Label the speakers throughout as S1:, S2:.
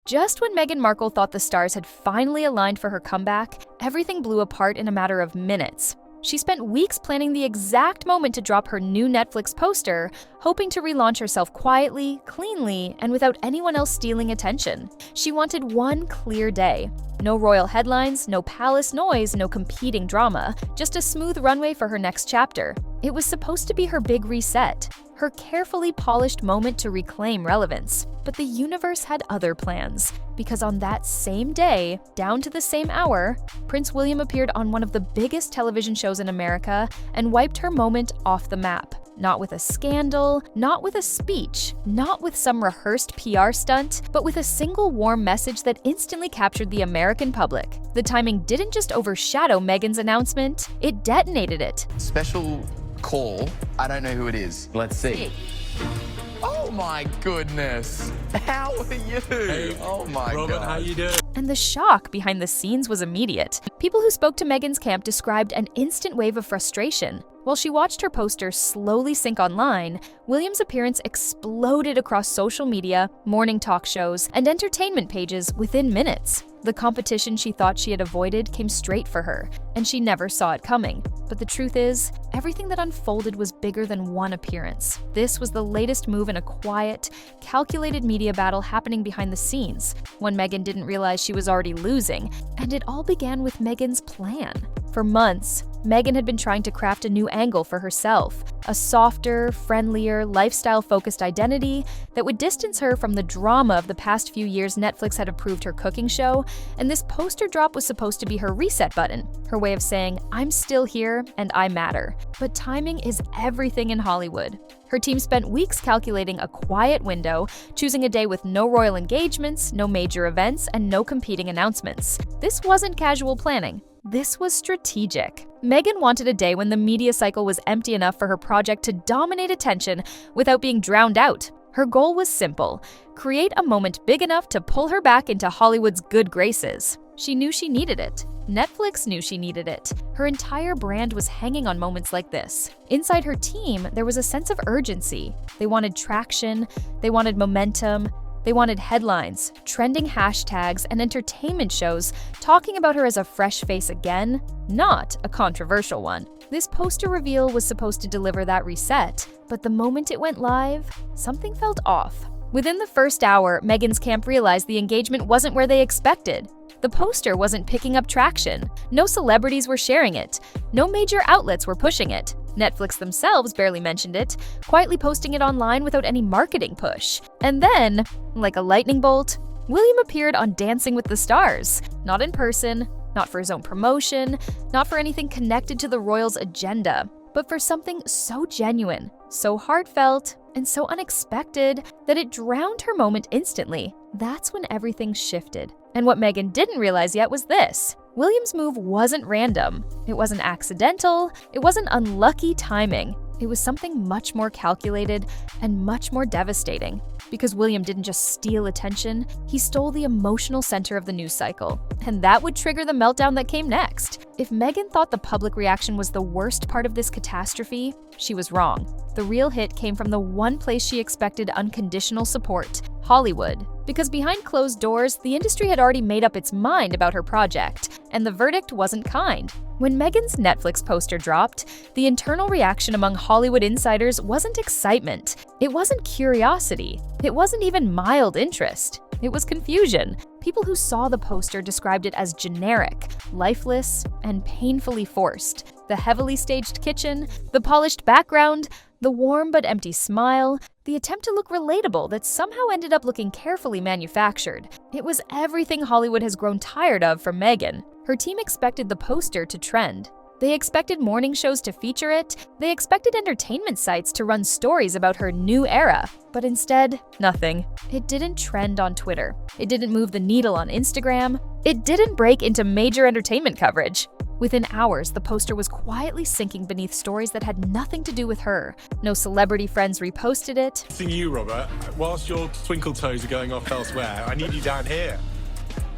S1: Just when Meghan Markle thought the stars had finally aligned for her comeback, everything blew apart in a matter of minutes. She spent weeks planning the exact moment to drop her new Netflix poster, hoping to relaunch herself quietly, cleanly, and without anyone else stealing attention. She wanted one clear day. No royal headlines, no palace noise, no competing drama, just a smooth runway for her next chapter. It was supposed to be her big reset, her carefully polished moment to reclaim relevance. But the universe had other plans, because on that same day, down to the same hour, Prince William appeared on one of the biggest television shows in America and wiped her moment off the map. Not with a scandal, not with a speech, not with some rehearsed PR stunt, but with a single warm message that instantly captured the American public. The timing didn't just overshadow Meghan's announcement, it detonated it.
S2: Special call. I don't know who it is. Let's see. Oh my goodness. How are you?
S3: Hey,
S2: oh my
S3: Robert,
S2: God.
S3: how you doing?
S1: And the shock behind the scenes was immediate. People who spoke to Meghan's camp described an instant wave of frustration. While she watched her poster slowly sink online, William's appearance exploded across social media, morning talk shows, and entertainment pages within minutes. The competition she thought she had avoided came straight for her, and she never saw it coming. But the truth is, everything that unfolded was bigger than one appearance. This was the latest move in a quiet, calculated media battle happening behind the scenes, one Meghan didn't realize she was already losing, and it all began with Meghan's plan. For months, Meghan had been trying to craft a new angle for herself, a softer, friendlier, lifestyle-focused identity that would distance her from the drama of the past few years Netflix had approved her cooking show, and this poster drop was supposed to be her reset button, her way of saying, I'm still here and I matter. But timing is everything in Hollywood. Her team spent weeks calculating a quiet window, choosing a day with no royal engagements, no major events, and no competing announcements. This wasn't casual planning. This was strategic. Meghan wanted a day when the media cycle was empty enough for her project to dominate attention without being drowned out. Her goal was simple: create a moment big enough to pull her back into Hollywood's good graces. She knew she needed it. Netflix knew she needed it. Her entire brand was hanging on moments like this. Inside her team, there was a sense of urgency. They wanted traction, they wanted momentum, they wanted headlines, trending hashtags, and entertainment shows talking about her as a fresh face again, not a controversial one. This poster reveal was supposed to deliver that reset, but the moment it went live, something felt off. Within the first hour, Meghan's camp realized the engagement wasn't where they expected. The poster wasn't picking up traction. No celebrities were sharing it. No major outlets were pushing it. Netflix themselves barely mentioned it, quietly posting it online without any marketing push. And then, like a lightning bolt, William appeared on Dancing with the Stars. Not in person, not for his own promotion, not for anything connected to the royals' agenda, but for something so genuine, so heartfelt, and so unexpected that it drowned her moment instantly. That's when everything shifted. And what Meghan didn't realize yet was this: William's move wasn't random. It wasn't accidental. It wasn't unlucky timing. It was something much more calculated and much more devastating. Because William didn't just steal attention, he stole the emotional center of the news cycle. And that would trigger the meltdown that came next. If Meghan thought the public reaction was the worst part of this catastrophe, she was wrong. The real hit came from the one place she expected unconditional support: Hollywood. Because behind closed doors, the industry had already made up its mind about her project, and the verdict wasn't kind. When Meghan's Netflix poster dropped, the internal reaction among Hollywood insiders wasn't excitement. It wasn't curiosity. It wasn't even mild interest. It was confusion. People who saw the poster described it as generic, lifeless, and painfully forced. The heavily staged kitchen, the polished background, the warm but empty smile, the attempt to look relatable that somehow ended up looking carefully manufactured. It was everything Hollywood has grown tired of from Meghan. Her team expected the poster to trend. They expected morning shows to feature it. They expected entertainment sites to run stories about her new era. But instead, nothing. It didn't trend on Twitter. It didn't move the needle on Instagram. It didn't break into major entertainment coverage. Within hours, the poster was quietly sinking beneath stories that had nothing to do with her. No celebrity friends reposted it.
S3: Seeing you, Robert, whilst your twinkle toes are going off elsewhere, I need you down here.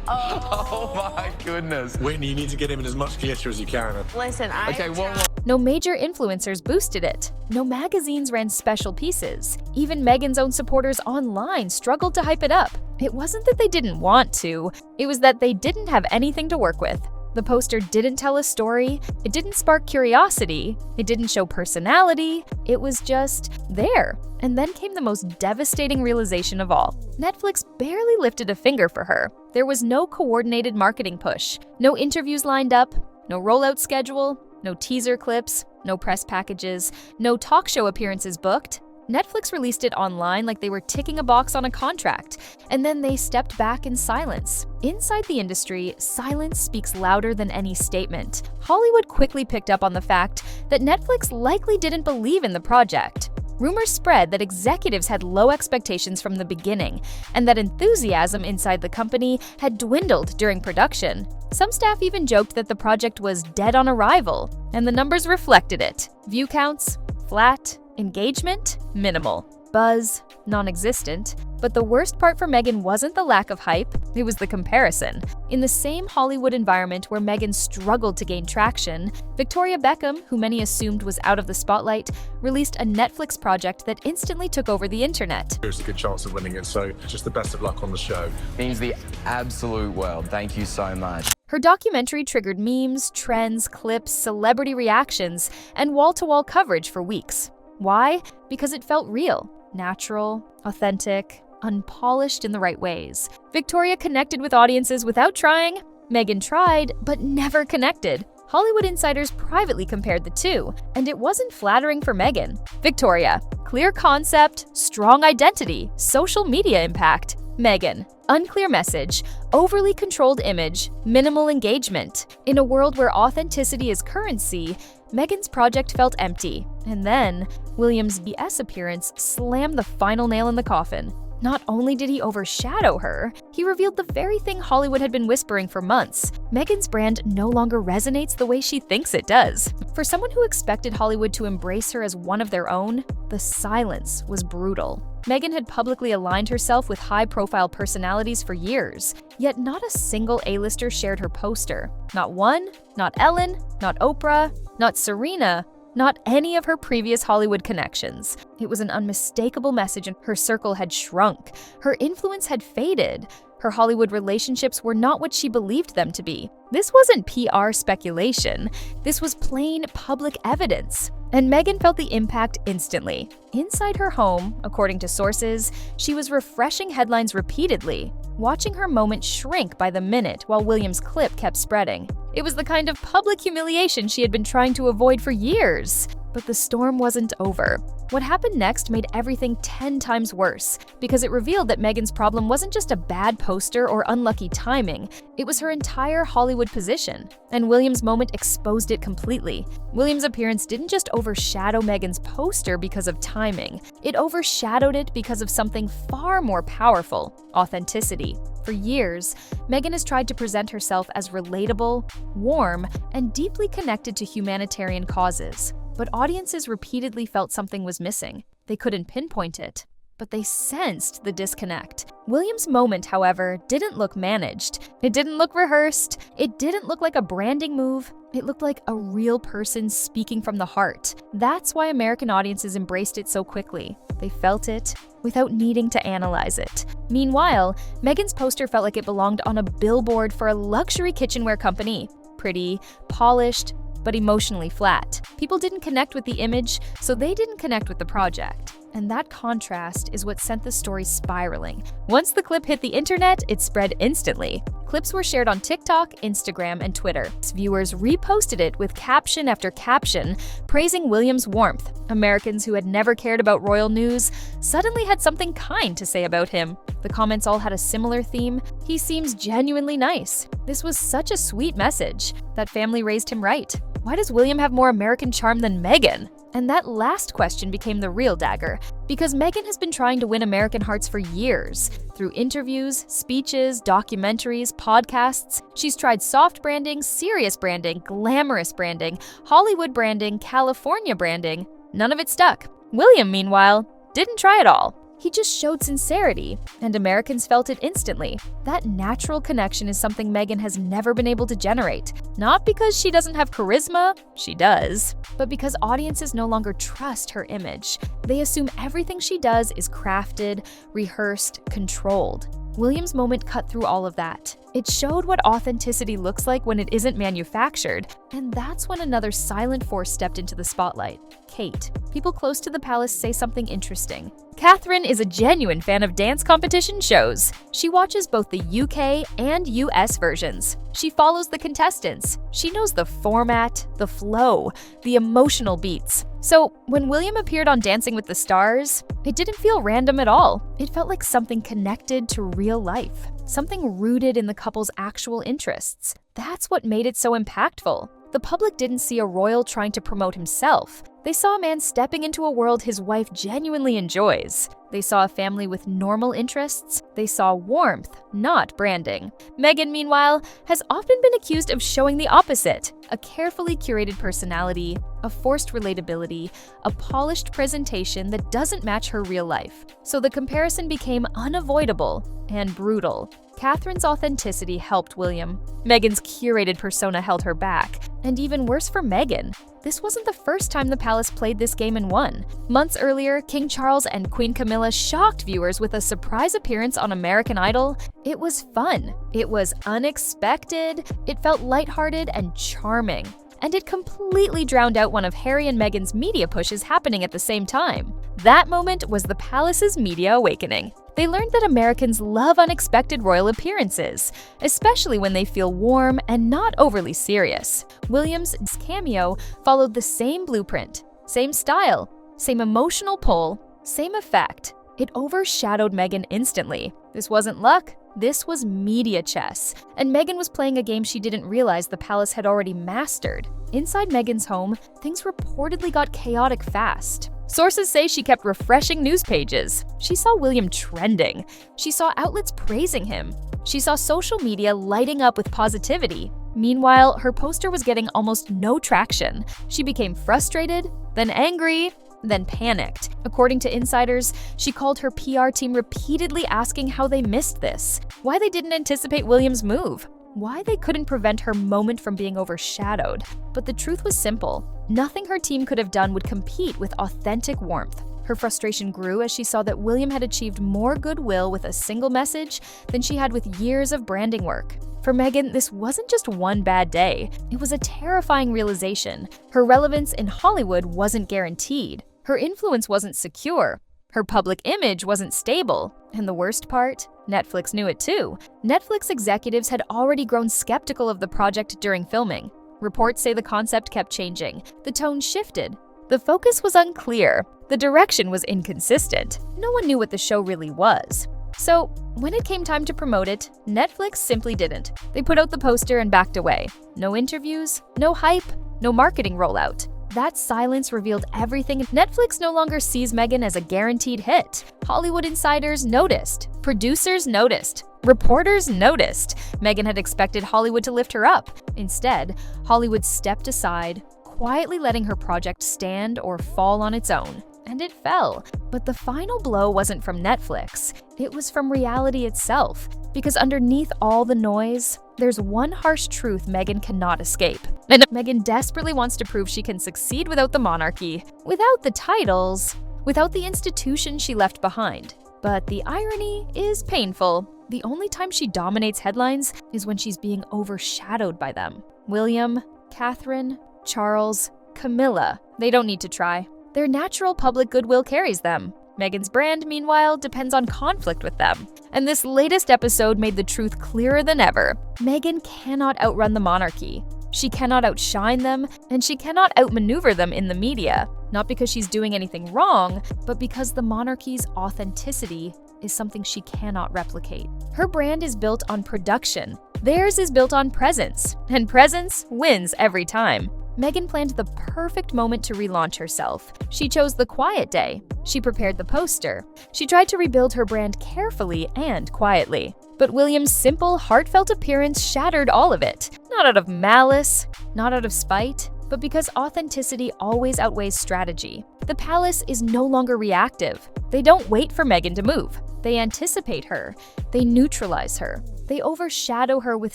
S2: Oh my goodness.
S3: Whitney, you need to get him in as much glitter as you can.
S4: Listen,
S2: Okay, one more.
S1: No major influencers boosted it. No magazines ran special pieces. Even Meghan's own supporters online struggled to hype it up. It wasn't that they didn't want to, it was that they didn't have anything to work with. The poster didn't tell a story, it didn't spark curiosity, it didn't show personality, it was just there. And then came the most devastating realization of all. Netflix barely lifted a finger for her. There was no coordinated marketing push, no interviews lined up, no rollout schedule, no teaser clips, no press packages, no talk show appearances booked. Netflix released it online like they were ticking a box on a contract, and then they stepped back in silence. Inside the industry, silence speaks louder than any statement. Hollywood quickly picked up on the fact that Netflix likely didn't believe in the project. Rumors spread that executives had low expectations from the beginning, and that enthusiasm inside the company had dwindled during production. Some staff even joked that the project was dead on arrival, and the numbers reflected it. View counts, flat. Engagement? Minimal. Buzz? Non-existent. But the worst part for Meghan wasn't the lack of hype, it was the comparison. In the same Hollywood environment where Meghan struggled to gain traction, Victoria Beckham, who many assumed was out of the spotlight, released a Netflix project that instantly took over the internet.
S3: There's a good chance of winning it, so just the best of luck on the show.
S2: Means the absolute world. Thank you so much.
S1: Her documentary triggered memes, trends, clips, celebrity reactions, and wall-to-wall coverage for weeks. Why? Because it felt real, natural, authentic, unpolished in the right ways. Victoria connected with audiences without trying. Meghan tried, but never connected. Hollywood insiders privately compared the two, and it wasn't flattering for Meghan. Victoria, clear concept, strong identity, social media impact. Meghan, unclear message, overly controlled image, minimal engagement. In a world where authenticity is currency, Meghan's project felt empty. And then, William's BS appearance slammed the final nail in the coffin. Not only did he overshadow her, he revealed the very thing Hollywood had been whispering for months. Meghan's brand no longer resonates the way she thinks it does. For someone who expected Hollywood to embrace her as one of their own, the silence was brutal. Meghan had publicly aligned herself with high-profile personalities for years, yet not a single A-lister shared her poster. Not one, not Ellen, not Oprah, not Serena, not any of her previous Hollywood connections. It was an unmistakable message, and her circle had shrunk. Her influence had faded. Her Hollywood relationships were not what she believed them to be. This wasn't PR speculation. This was plain public evidence. And Meghan felt the impact instantly. Inside her home, according to sources, she was refreshing headlines repeatedly, watching her moment shrink by the minute while William's clip kept spreading. It was the kind of public humiliation she had been trying to avoid for years. But the storm wasn't over. What happened next made everything 10 times worse, because it revealed that Meghan's problem wasn't just a bad poster or unlucky timing, it was her entire Hollywood position. And William's moment exposed it completely. William's appearance didn't just overshadow Meghan's poster because of timing, it overshadowed it because of something far more powerful: authenticity. For years, Meghan has tried to present herself as relatable, warm, and deeply connected to humanitarian causes. But audiences repeatedly felt something was missing. They couldn't pinpoint it, but they sensed the disconnect. William's moment, however, didn't look managed. It didn't look rehearsed. It didn't look like a branding move. It looked like a real person speaking from the heart. That's why American audiences embraced it so quickly. They felt it without needing to analyze it. Meanwhile, Meghan's poster felt like it belonged on a billboard for a luxury kitchenware company. Pretty, polished, but emotionally flat. People didn't connect with the image, so they didn't connect with the project. And that contrast is what sent the story spiraling. Once the clip hit the internet, it spread instantly. Clips were shared on TikTok, Instagram, and Twitter. Viewers reposted it with caption after caption, praising William's warmth. Americans who had never cared about royal news suddenly had something kind to say about him. The comments all had a similar theme: he seems genuinely nice. This was such a sweet message. That family raised him right. Why does William have more American charm than Meghan? And that last question became the real dagger, because Meghan has been trying to win American hearts for years. Through interviews, speeches, documentaries, podcasts, she's tried soft branding, serious branding, glamorous branding, Hollywood branding, California branding. None of it stuck. William, meanwhile, didn't try it all. He just showed sincerity, and Americans felt it instantly. That natural connection is something Meghan has never been able to generate. Not because she doesn't have charisma, she does, but because audiences no longer trust her image. They assume everything she does is crafted, rehearsed, controlled. William's moment cut through all of that. It showed what authenticity looks like when it isn't manufactured, and that's when another silent force stepped into the spotlight. Kate. People close to the palace say something interesting. Catherine is a genuine fan of dance competition shows. She watches both the UK and US versions. She follows the contestants. She knows the format, the flow, the emotional beats. So when William appeared on Dancing with the Stars, it didn't feel random at all. It felt like something connected to real life, something rooted in the couple's actual interests. That's what made it so impactful. The public didn't see a royal trying to promote himself. They saw a man stepping into a world his wife genuinely enjoys. They saw a family with normal interests. They saw warmth, not branding. Meghan, meanwhile, has often been accused of showing the opposite: a carefully curated personality, a forced relatability, a polished presentation that doesn't match her real life. So the comparison became unavoidable and brutal. Catherine's authenticity helped William. Meghan's curated persona held her back. And even worse for Meghan, this wasn't the first time the palace played this game and won. Months earlier, King Charles and Queen Camilla shocked viewers with a surprise appearance on American Idol. It was fun. It was unexpected. It felt lighthearted and charming. And it completely drowned out one of Harry and Meghan's media pushes happening at the same time. That moment was the palace's media awakening. They learned that Americans love unexpected royal appearances, especially when they feel warm and not overly serious. William's cameo followed the same blueprint, same style, same emotional pull, same effect. It overshadowed Meghan instantly. This wasn't luck. This was media chess, and Meghan was playing a game she didn't realize the palace had already mastered. Inside Meghan's home, things reportedly got chaotic fast. Sources say she kept refreshing news pages. She saw William trending. She saw outlets praising him. She saw social media lighting up with positivity. Meanwhile, her poster was getting almost no traction. She became frustrated, then angry, then panicked. According to insiders, she called her PR team repeatedly asking how they missed this, why they didn't anticipate William's move, why they couldn't prevent her moment from being overshadowed. But the truth was simple. Nothing her team could have done would compete with authentic warmth. Her frustration grew as she saw that William had achieved more goodwill with a single message than she had with years of branding work. For Meghan, this wasn't just one bad day. It was a terrifying realization. Her relevance in Hollywood wasn't guaranteed. Her influence wasn't secure. Her public image wasn't stable. And the worst part? Netflix knew it too. Netflix executives had already grown skeptical of the project during filming. Reports say the concept kept changing. The tone shifted. The focus was unclear. The direction was inconsistent. No one knew what the show really was. So, when it came time to promote it, Netflix simply didn't. They put out the poster and backed away. No interviews, no hype, no marketing rollout. That silence revealed everything. Netflix no longer sees Meghan as a guaranteed hit. Hollywood insiders noticed. Producers noticed. Reporters noticed. Meghan had expected Hollywood to lift her up. Instead, Hollywood stepped aside, quietly letting her project stand or fall on its own. And it fell. But the final blow wasn't from Netflix. It was from reality itself. Because underneath all the noise, there's one harsh truth Meghan cannot escape. And Meghan desperately wants to prove she can succeed without the monarchy, without the titles, without the institution she left behind. But the irony is painful. The only time she dominates headlines is when she's being overshadowed by them. William, Catherine, Charles, Camilla, they don't need to try. Their natural public goodwill carries them. Meghan's brand, meanwhile, depends on conflict with them. And this latest episode made the truth clearer than ever. Meghan cannot outrun the monarchy. She cannot outshine them, and she cannot outmaneuver them in the media. Not because she's doing anything wrong, but because the monarchy's authenticity is something she cannot replicate. Her brand is built on production. Theirs is built on presence, and presence wins every time. Meghan planned the perfect moment to relaunch herself. She chose the quiet day. She prepared the poster. She tried to rebuild her brand carefully and quietly. But William's simple, heartfelt appearance shattered all of it. Not out of malice, not out of spite, but because authenticity always outweighs strategy. The palace is no longer reactive. They don't wait for Meghan to move. They anticipate her. They neutralize her. They overshadow her with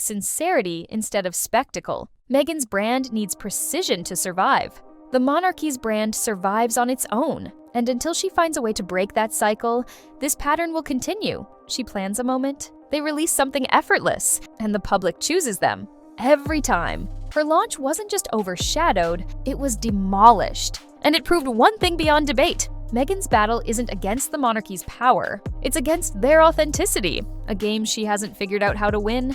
S1: sincerity instead of spectacle. Meghan's brand needs precision to survive. The monarchy's brand survives on its own, and until she finds a way to break that cycle, this pattern will continue. She plans a moment, they release something effortless, and the public chooses them. Every time. Her launch wasn't just overshadowed, it was demolished. And it proved one thing beyond debate. Meghan's battle isn't against the monarchy's power, it's against their authenticity, a game she hasn't figured out how to win.